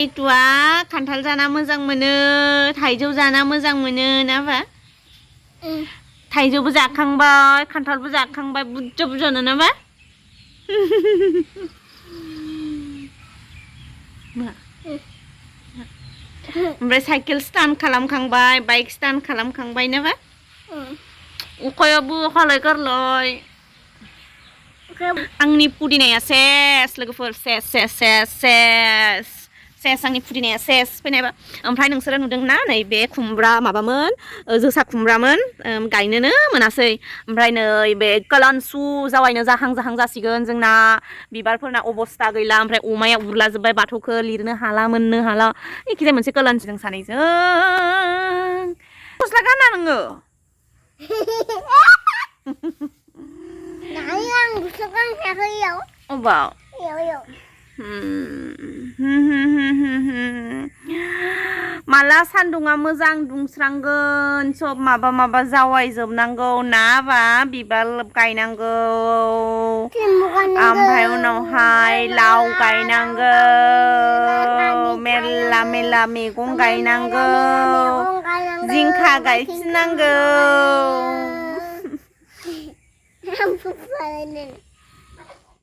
Itua खान्थाल जाना मोजां मोनो थाइजौ जाना मोजां मोनो नाबा थाइजौबो जाखांबाय खान्थालबो जाखांबाय बुरजा बुरजानो नाबा ओमफ्राय साइकेल स्टान्ट खालामखांबाय बाइक स्टान्ट खालामखांबाय नाबा अखायाबो हालाय गारलाय आंनि पुदिनाया सेस लोगोफोर सेस आंनि पुदिनाया सेस फैनायबा ओमफ्राय नोंसोरो नुदों ना नैबे खुमब्रा माबामोन जोसा खुमब्रामोन गायनोनो मोनासै ओमफ्राय नै बे कलानसु जावायनो जाहां जासिगोन जोंना बिबारफोरना अबस्था गैला ओमफ्राय अमाया उरलाजोब्बाय बाथौखौ लिरनो हाला मोननो हाला एखिजाय मोनसे कलानसुजों सानैजों गस्ला गाना नोङो अबाव माला सान्दुङा मोजां दुंस्रांगोन सब माबा जावायजोबनांगौ नाबा बिबार गायनांगौ ओमफ्राय उनावहाय लाव गायनांगौ मेरला मैगं गायनांगौ जिंखा गायफिननांगौ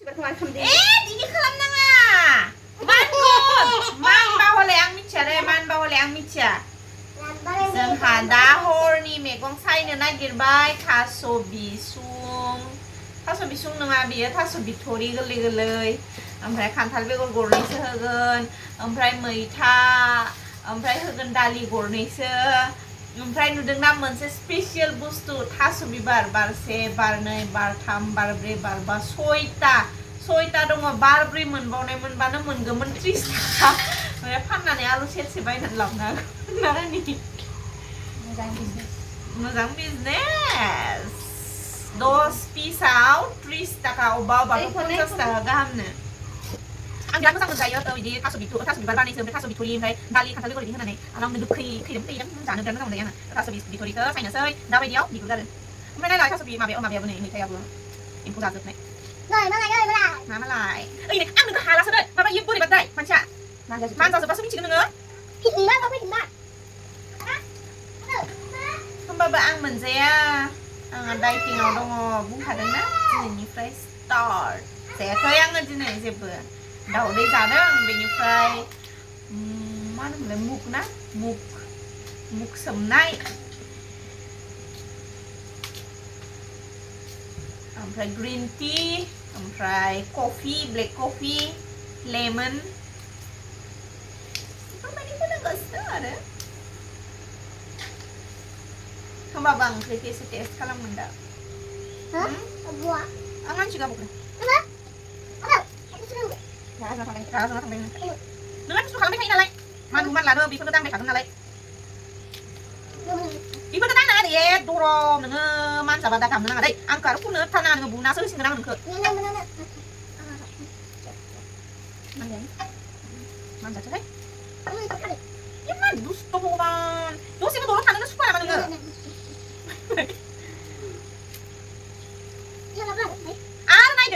दिनै खालामनाङा मानबा हले आं मिथिया जोंहा दा हरनि मैगं सायनो नागिरबाय थास' बिसुं नङा बियो थास' बिथ'रि गोरलै ओमफ्राय खान्थाल बेगर गरनैसो होगोन ओमफ्राय मैथा ओमफ्राय होगोन दालि गरनैसो ओमफ्राय नुदोंना मोनसे स्पेशियल बुस्थु थास' बिबार बारसे बारनै बारथाम बारब्रै बारबा सयता दङ बारब्रै मोनबानो मोनगौमोन 30 थाखा ओमफ्राय फाननानै आलु सेरसे बायनानै लाबोनो हागोन मोजां बिजनेस 10 पिसाव 30 थाखा अबावबाथ' 50 थाखा गाहामनो आं बिराद मोजां मोनजायो बिदि थास' बिबार बारनैसो ओमफ्राय थास' बिथ'रि ओमफ्राय दालि खान्थाल बेगर बिदि होनानै आरामनो गोखै जानो बिराद मोजां मोनजायो आङो थास' बिथ'रिखौ सायनोसै दाबायदियाव बिगुर गारो ओमफ्राय नायलाय थास' माबायाबो नै मैथायाबो एम्फौ जाजोबनाय मालाय ओइ आं नोंखौ हालासो नै माबा इयो बोरैबाथाय मानसिया मानजाजोब्बासो मिथिगोन नोङो होमबाबो आं मोनजाया आङो डाइटिंआव दङ बुंखादोंना दिनैनिफ्राय स्टार्ट जायाखै आङो दिनै जेबो दाउदै जादों बेनिफ्राय मा होनोमोनलाय मुग सोमनाय ओमफ्राय ग्रीन टी ओमफ्राय कफि ब्लेक कफि लेमन बेफोरबायदिखौ लोंगासिनो आरो होमबाबो आं ओंख्रिखौ एसे टेस्ट खालामगोन दा आं मानसि गाबोखौ नोंहा खस्थ' खालामबाय थायो नालाय मानलानो बेफोरखौ दांबाय थागोन नालाय बेफोरखौ दांनाङा दे दरम नोङो मानजाबा दा गाबनो नाङा दै आंखौ आरो खननो थाना नोङो बुनासो होसिगोन आं नोंखौ मानजाथोहाय इमान दुस्त' भगबान दसेबो दलर थानोनो सुखुवा नामा नोङो आरो नायदो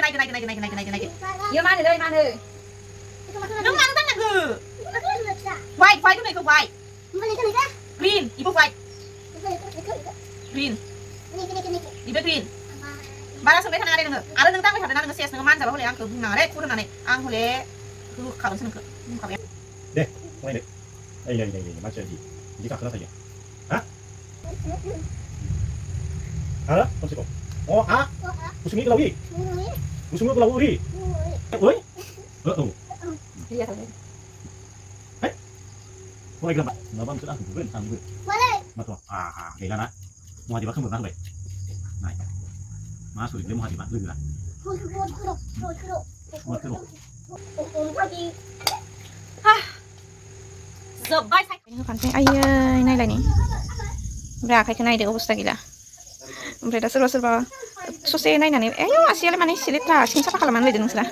इयो मानोलै मानो नों मानो दांनांगौ white होनो इखौ white green इबो white green इबो green बारा सोंबाय थानाङा दे नोङो आरो नों दांबाय थादोंना नोङो सेस नोङो मानजाबा हले आंखौ बुंनाङा दे खुर होननानै आं हले होखागोनसो नोंखौ बुंखाबाय दे फरायदो नै मानसिया बिदि गाखोना थायो ha konsep oh a usungnya gelawi usungnya gelawi oi iya hai mulai gelap ngabang sudah bukan sanggup betul gila na mau dibaca belum sampai nah masuk dia mau dibaca dulu lah betul जोब्बाय cycle होखानोसै आयै नायलाय नै ओमफ्राय आखाइखौ नायदो अबस्था गैला ओमफ्राय दा सोरबा ससे नायनानै आयौ आसियालाय माने एसे लेथ्रा सिं साफा खालामनानै लायदो नोंसोरा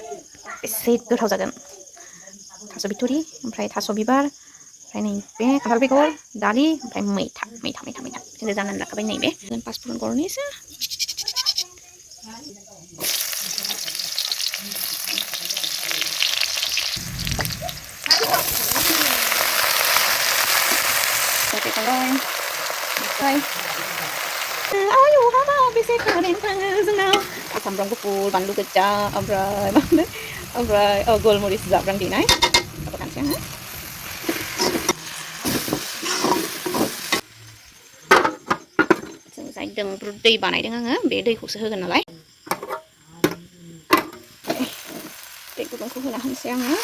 एसे गोथाव जागोन थास' बिथ'रि ओमफ्राय थास' बिबार ओमफ्राय नैबे खान्थाल बेगर दालि ओमफ्राय मैथा बिदिनो जानानै लाखाबाय नैबे पासफुरन गरनैसो संबाय ओमफ्राय आयु हाबा बेसे कारेन्ट थाङो जोंनाव सामब्राम गुफुर बानलु गोजा ओमफ्राय गलमरिस जाब्रां देनाय माबाखानोसै आङो जों जाय दोंब्रुद दै बानायदों आङो बे दैखौसो होगोन नालाय दै गुदुंखौ होना होनोसै आङो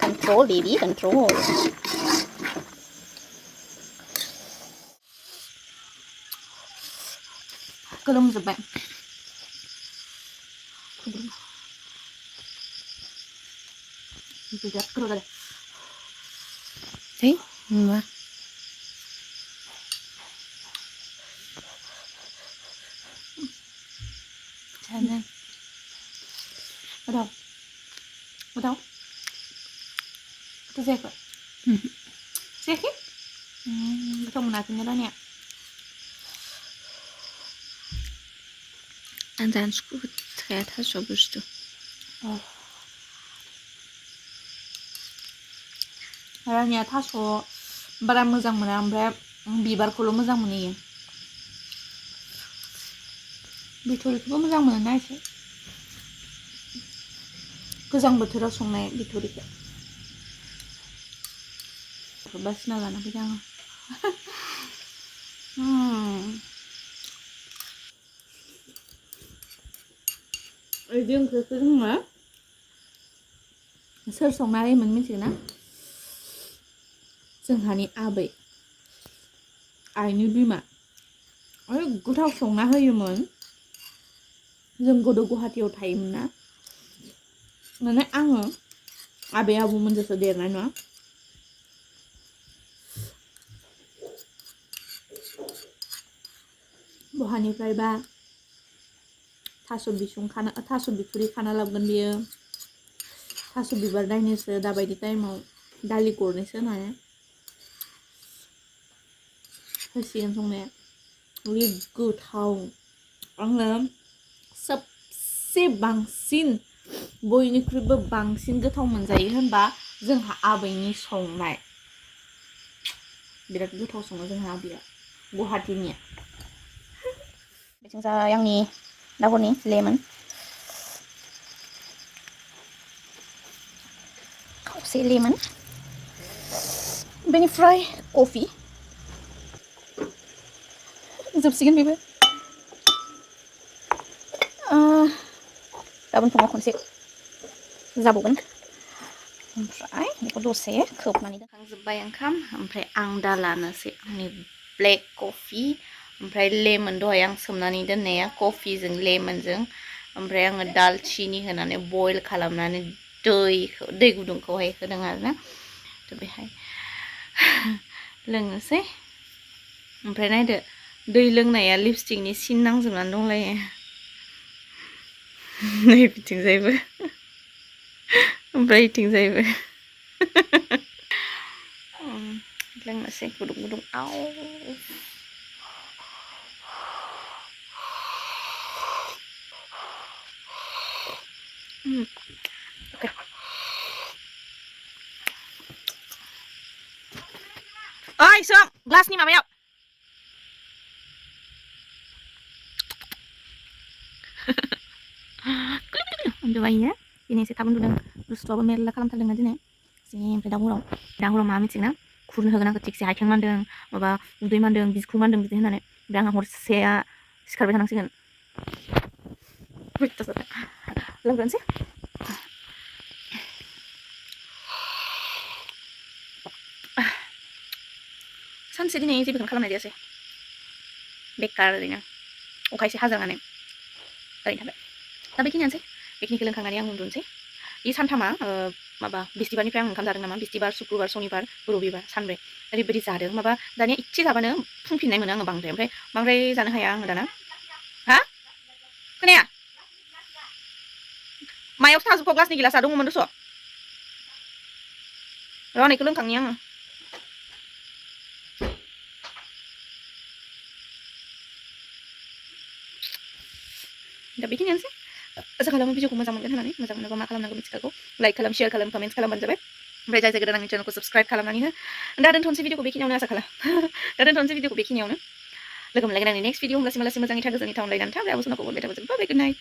control baby control गोलोमजोब्बाय बिराद गोराव जादों है नुवा जानो गोथाव गोथाव गोथाव जायाखै जायाखै गोथाव मोनाखैनो रानिया आं जानो सुखुखाया थास' बुस्थु रानिया थास' बारा मोजां मोना ओमफ्राय बिबारखौल' मोजां मोनो इयो बिथ'रिखौबो मोजां मोनो ना एसे गोजां बोथोराव संनाय बिथ'रिखौ बासिना लाना फैदों आङो बिदि ओंख्रिखौ जोङो सोर संनानै मिथिगोन ना जोंहानि आबै आइनि बिमा गोथाव संना होयोमोन जों गोदो गुवाहाटीयाव थायोमोन ना माने आङो आबै आबौमोनजोंसो देरनाय नङा बहानिफ्रायबा थास' बिथुरि खाना लाबोगोन बियो थास' बिबार नायनोसो दाबायदि टाइमाव दालि गरनैसो होनानै होसिगोन संनाया गोथाव आङो सबसे बांसिन बयनिख्रुइबो बांसिन गोथाव मोनजायो होनबा जोंहा आबैनि संनाय बिराद गोथाव सङो जोंहा आबैया गुवाहाटीनिया बिथिंजाय आंनि दाहरनि लेमन खावसे लेमन बेनिफ्राय कफि जोबसिगोन बेबो गाबोन फुङाव खनसे जाबावगोन ओमफ्राय बेखौ दसे खोबनानै दोनखांजोब्बाय ओंखाम ओमफ्राय आं दा लानोसै आंनि ब्लेक कफि ओमफ्राय लेमन दहाय आं सोमनानै दोननाया कफिजों लेमनजों ओमफ्राय आङो दालचिनि होनानै बयल खालामनानै दै गुदुंखौहाय होदों आरोना थ' बेहाय लोंनोसै ओमफ्राय नायदो दै लोंनाया लिपस्टिकनि सिन नांजोबनानै दंलायो नै बिथिंजायबो ओमफ्राय बिथिंजायबो लोंनोसै गुदुं गुदुं आव ओके ओइ सों ग्लासनि माबायाव उन्दुबायो दिनै एसे थाब उन्दुदों दुस्थुआबो मेरला खालामथारदोंना दिनै ओमफ्राय दा हराव मा मिथिगोना खुरनो होगोन आंखौ थिगसे आथिं मानदों माबा उदै मानदों बिखुं मानदों बिदि होननानै ओमफ्राय आंहा हरसेया सिखारबाय थानांसिगोन लोंग्रोनोसै सानसे दिनै जेबोखौनो खालामनाय जायासै बेकार ओरैनो अखा एसे हाजानानै ओरैनो थाबाय दा बेखिनियानोसै बेखिनिखौ लोंखांनानै आं उन्दुनोसै बे सानथामा माबा बिस्थिबारनिफ्राय आं ओंखाम जादों नामा बिस्थिबार सुक्रुबार शनिबार रबिबार सानब्रै ओरैबायदि जादों माबा दानिया इसे जाबानो फुंफिननाय मोनो आङो बांद्राय ओमफ्राय बांद्राय जानो हाया आङो दाना हा खोनाया मायाव थाजोबखौ ग्लासनि गिलासा दङमोन दस' रनैखौ लोंखांनि आङो दा बेखिनियानोसै आसा खालामो भिडिअखौ मोजां मोनगोन होननानै मोजां मोनोबा मा खालामनांगौ मिथिखागौ लाइक खालाम शेयार खालाम कमेन्ट्स खालामबानो जाबाय ओमफ्राय जाय जाय गोदान आंनि चेनेलखौ साबस्क्राइब खालामनानै हो दा दोनथ'नोसै भिडिअखौ बेखिनियावनो आसा खालाम दा दोनथ'नोसै भिडिअखौ बेखिनियावनो लोगो मोनलायगोन आंनि नेक्स्ट भिडिअ होमब्लासिम मोजाङै था गोजोनै था अनलायनानै था ओमफ्राय आब' सनाखौ अनबाय था गोजोन बाय गुड नाइट